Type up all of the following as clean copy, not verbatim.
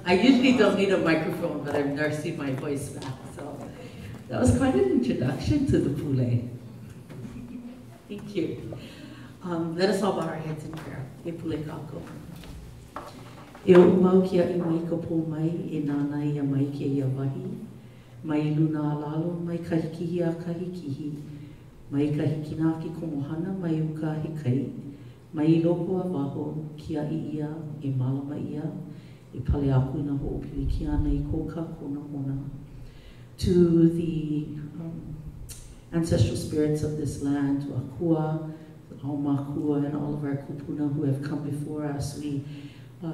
I usually don't need a microphone, but I'm nursing my voice back. So that was quite an introduction to the Pule. Thank you. Let us all bow our heads in prayer. E Pule kako. E o mau kia I mai ka pō mai, e nāna ia mai ke ia wahi. Mai luna alalo, mai kahikihi a kahikihi. Mai kahikina ki komohana, mai uka he kai. Mai loko a waho, kia I ia, e malama ia. E pale aku na ho'opili ki ana I ko ka kona hona. To the ancestral spirits of this land, to Akua, Aumakua, and all of our kupuna who have come before us, we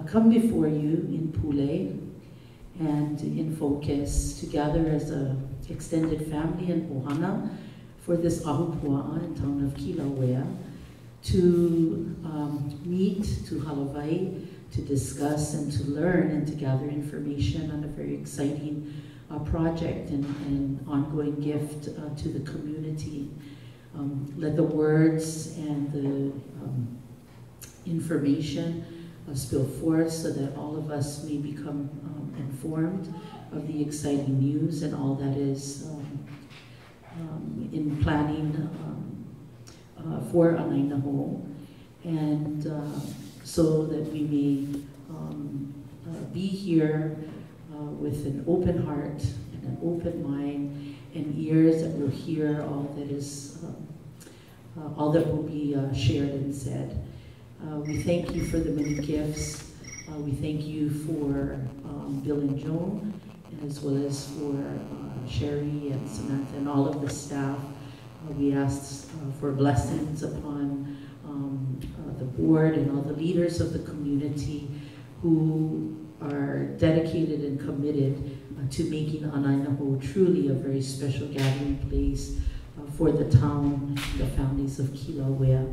come before you in Pule and in focus together as an extended family in Ohana for this Ahupua'a in town of Kilauea to meet, to halavai, to discuss and to learn and to gather information on a very exciting project and ongoing gift to the community. Let the words and the information spill forth so that all of us may become informed of the exciting news and all that is in planning for Anainaho, and so that we may be here with an open heart and an open mind and ears that will hear all that is all that will be shared and said. We thank you for the many gifts. We thank you for Bill and Joan, as well as for Sherry and Samantha and all of the staff. We ask for blessings upon the board and all the leaders of the community who are dedicated and committed to making Anainaho truly a very special gathering place for the town, the families of Kilauea.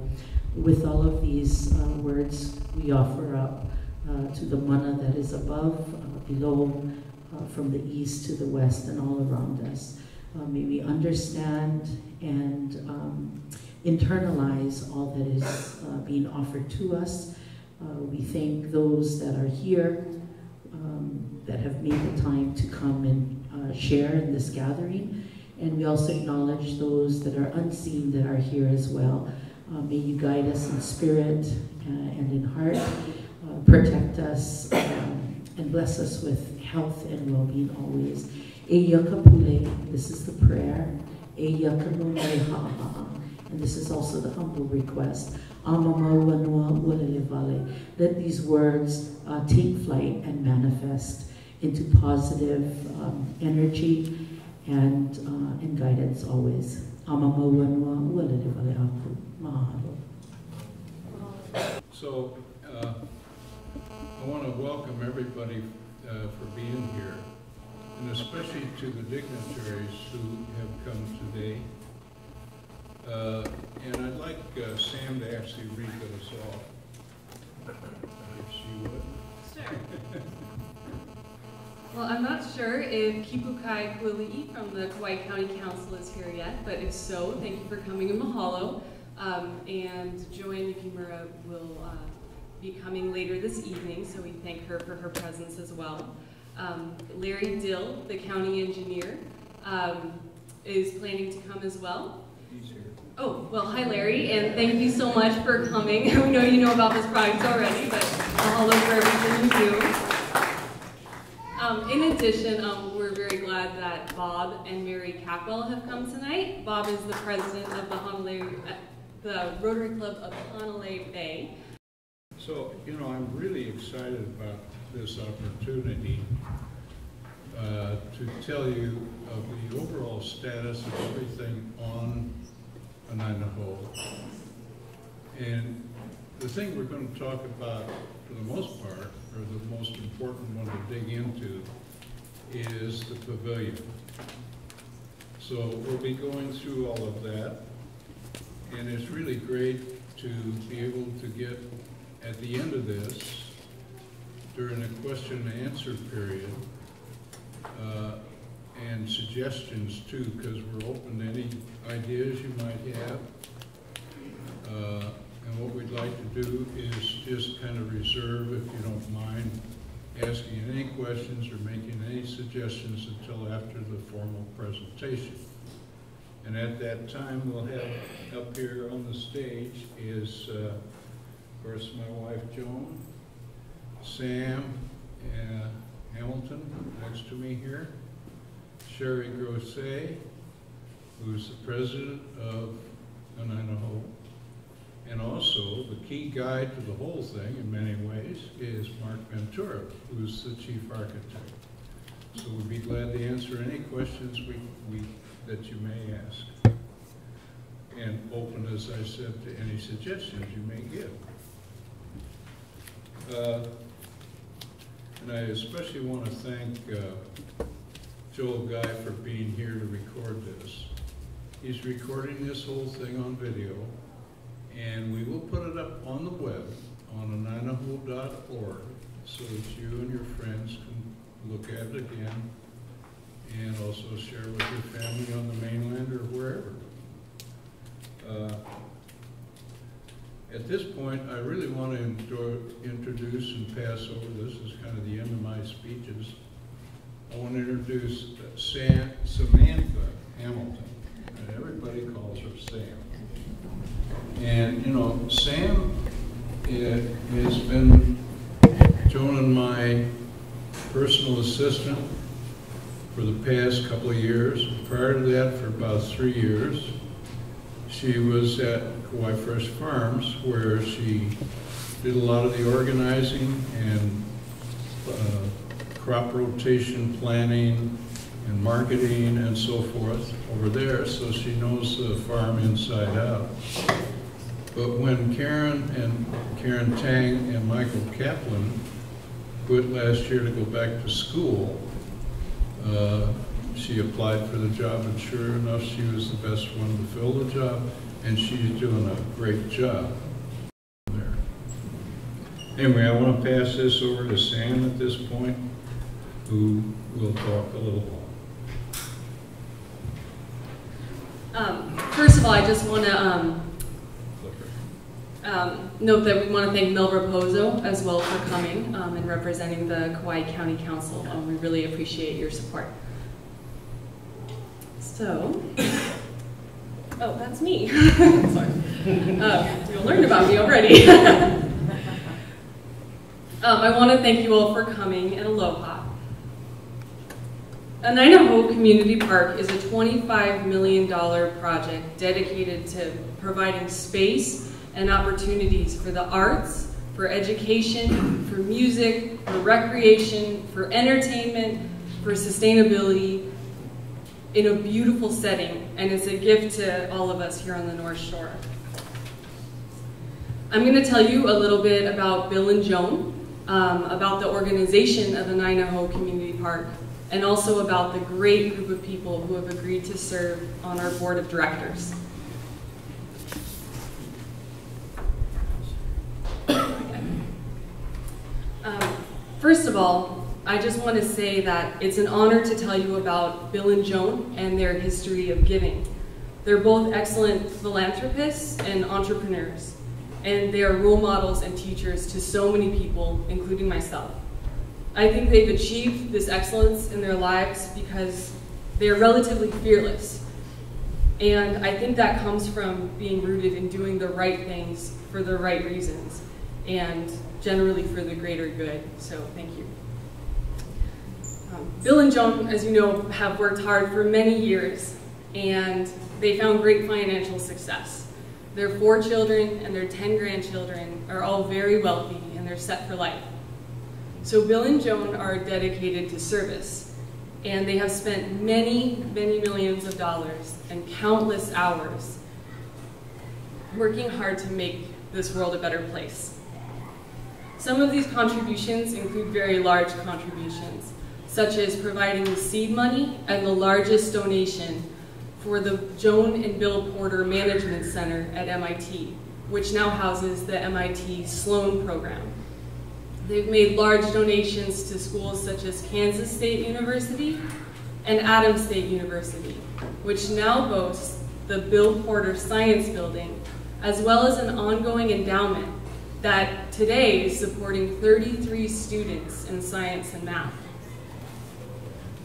With all of these words, we offer up to the mana that is above, below, from the east to the west and all around us. May we understand and internalize all that is being offered to us. We thank those that are here, that have made the time to come and share in this gathering. And we also acknowledge those that are unseen that are here as well. May you guide us in spirit and in heart, protect us and bless us with health and well-being always. E yaka pule, this is the prayer. E yaka no mai ha'a. And this is also the humble request. Let these words take flight and manifest into positive energy and guidance always. So I want to welcome everybody for being here, and especially to the dignitaries who have come today. And I'd like Sam to actually read us off, if she would. Sure. Well, I'm not sure if Kipukai Kuali'i from the Kauai County Council is here yet, but if so, thank you for coming and mahalo. And Joanne Yukimura will be coming later this evening, so we thank her for her presence as well. Larry Dill, the county engineer, is planning to come as well. He's here. Oh, well, hi Larry, and thank you so much for coming. We know you know about this project already, but mahalo for everything you do. In addition, we're very glad that Bob and Mary Capwell have come tonight. Bob is the president of the Rotary Club of Hanalei Bay. So, you know, I'm really excited about this opportunity to tell you of the overall status of everything on Anainaho. And the thing we're going to talk about for the most part, or the most important one to dig into, is the pavilion. So we'll be going through all of that, and it's really great to be able to get at the end of this, during the question and answer period, and suggestions too, because we're open to any ideas you might have. And what we'd like to do is just kind of reserve, if you don't mind, asking any questions or making any suggestions until after the formal presentation. And at that time, we'll have up here on the stage is, of course, my wife Joan, Sam Hamilton next to me here, Sherry Grosset, who's the president of Nanaho, and also the key guide to the whole thing in many ways is Mark Ventura, who's the chief architect. So we'd be glad to answer any questions that you may ask. And open, as I said, to any suggestions you may give. And I especially want to thank Joel Guy for being here to record this. He's recording this whole thing on video, and we will put it up on the web on ananaho.org so that you and your friends can look at it again and also share with your family on the mainland or wherever. At this point, I really want to introduce and pass over, this is kind of the end of my speeches. I want to introduce Samantha Hamilton. And everybody calls her Sam. And you know, Sam has been Joan and my personal assistant for the past couple of years. Prior to that, for about 3 years, she was at Kauai Fresh Farms, where she did a lot of the organizing and crop rotation planning and marketing and so forth over there, so she knows the farm inside out. But when Karen Tang and Michael Kaplan quit last year to go back to school, she applied for the job, and sure enough, she was the best one to fill the job, and she's doing a great job there. Anyway, I want to pass this over to Sam at this point, who will talk a little more. First of all, I just want to note that we want to thank Mel Raposo as well for coming and representing the Kauai County Council. We really appreciate your support. So, oh, that's me. Sorry. You learned about me already. I want to thank you all for coming, and aloha. Nanaho Community Park is a $25 million project dedicated to providing space and opportunities for the arts, for education, for music, for recreation, for entertainment, for sustainability, in a beautiful setting, and it's a gift to all of us here on the North Shore. I'm going to tell you a little bit about Bill and Joan, about the organization of the Nanaho Community Park, and also about the great group of people who have agreed to serve on our board of directors. First of all, I just want to say that it's an honor to tell you about Bill and Joan and their history of giving. They're both excellent philanthropists and entrepreneurs, and they are role models and teachers to so many people, including myself. I think they've achieved this excellence in their lives because they are relatively fearless. And I think that comes from being rooted in doing the right things for the right reasons, and generally for the greater good. So thank you. Bill and Joan, as you know, have worked hard for many years, and they found great financial success. Their 4 children and their 10 grandchildren are all very wealthy, and they're set for life. So Bill and Joan are dedicated to service, and they have spent many, many millions of dollars and countless hours working hard to make this world a better place. Some of these contributions include very large contributions, such as providing the seed money and the largest donation for the Joan and Bill Porter Management Center at MIT, which now houses the MIT Sloan program. They've made large donations to schools such as Kansas State University and Adams State University, which now boasts the Bill Porter Science Building, as well as an ongoing endowment that today is supporting 33 students in science and math.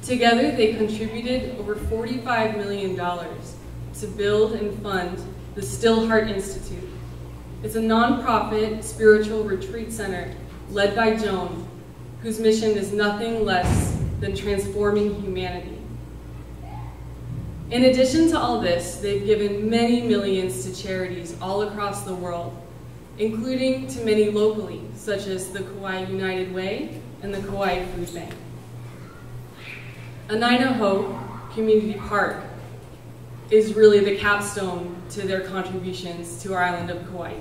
Together, they contributed over $45 million to build and fund the Still Heart Institute. It's a nonprofit spiritual retreat center led by Joan, whose mission is nothing less than transforming humanity. In addition to all this, they've given many millions to charities all across the world, including to many locally, such as the Kauai United Way and the Kauai Food Bank. Anainaho Community Park is really the capstone to their contributions to our island of Kauai.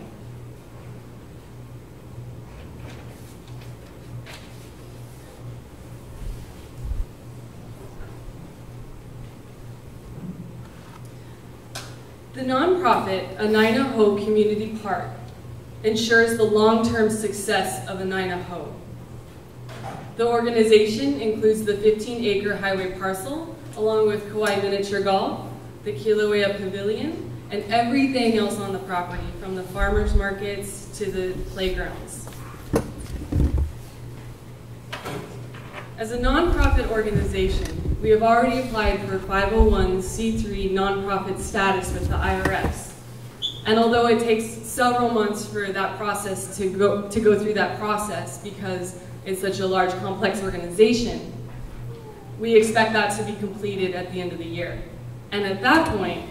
The nonprofit Anainaho Community Park ensures the long-term success of Anainaho. The organization includes the 15-acre highway parcel, along with Kauai Miniature Golf, the Kilauea Pavilion, and everything else on the property, from the farmers markets to the playgrounds. As a nonprofit organization, we have already applied for 501c3 nonprofit status with the IRS. And although it takes several months for that process to go through that process because it's such a large, complex organization, we expect that to be completed at the end of the year. And at that point,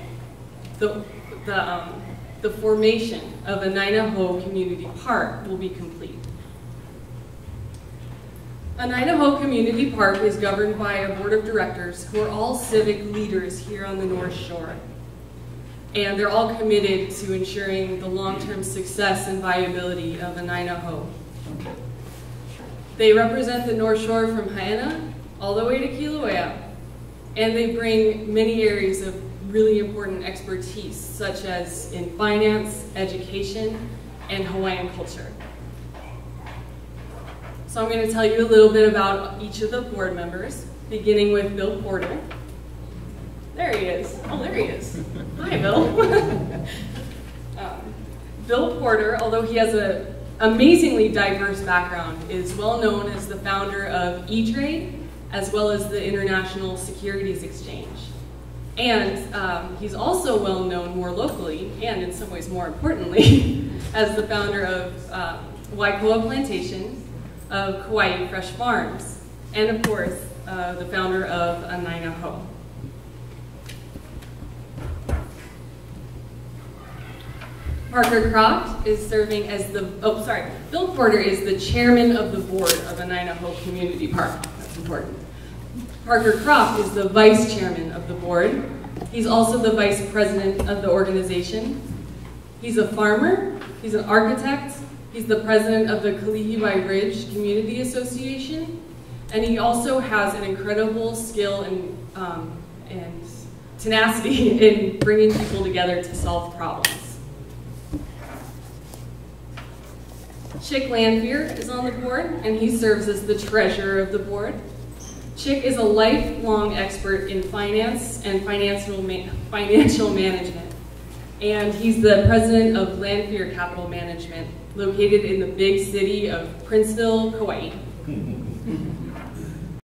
the formation of Anainaho Community Park will be complete. Anainaho Community Park is governed by a board of directors who are all civic leaders here on the North Shore. And they're all committed to ensuring the long-term success and viability of Anainaho. They represent the North Shore from Haena all the way to Kilauea. And they bring many areas of really important expertise, such as in finance, education, and Hawaiian culture. So I'm going to tell you a little bit about each of the board members, beginning with Bill Porter. There he is. Oh, there he is. Hi, Bill. Bill Porter, although he has an amazingly diverse background, is well known as the founder of E-Trade, as well as the International Securities Exchange. And he's also well known more locally, and in some ways more importantly, as the founder of Waikoa Plantation, of Kauai Fresh Farms, and of course, the founder of Anainaho. Parker Croft is serving as Bill Porter is the chairman of the board of Anainaho Community Park. That's important. Parker Croft is the vice chairman of the board. He's also the vice president of the organization. He's a farmer, he's an architect, he's the president of the Kalihiwai Ridge Community Association, and he also has an incredible skill and tenacity in bringing people together to solve problems. Chick Lanphier is on the board, and he serves as the treasurer of the board. Chick is a lifelong expert in finance and financial management, and he's the president of Lanphier Capital Management, located in the big city of Princeville, Kauai.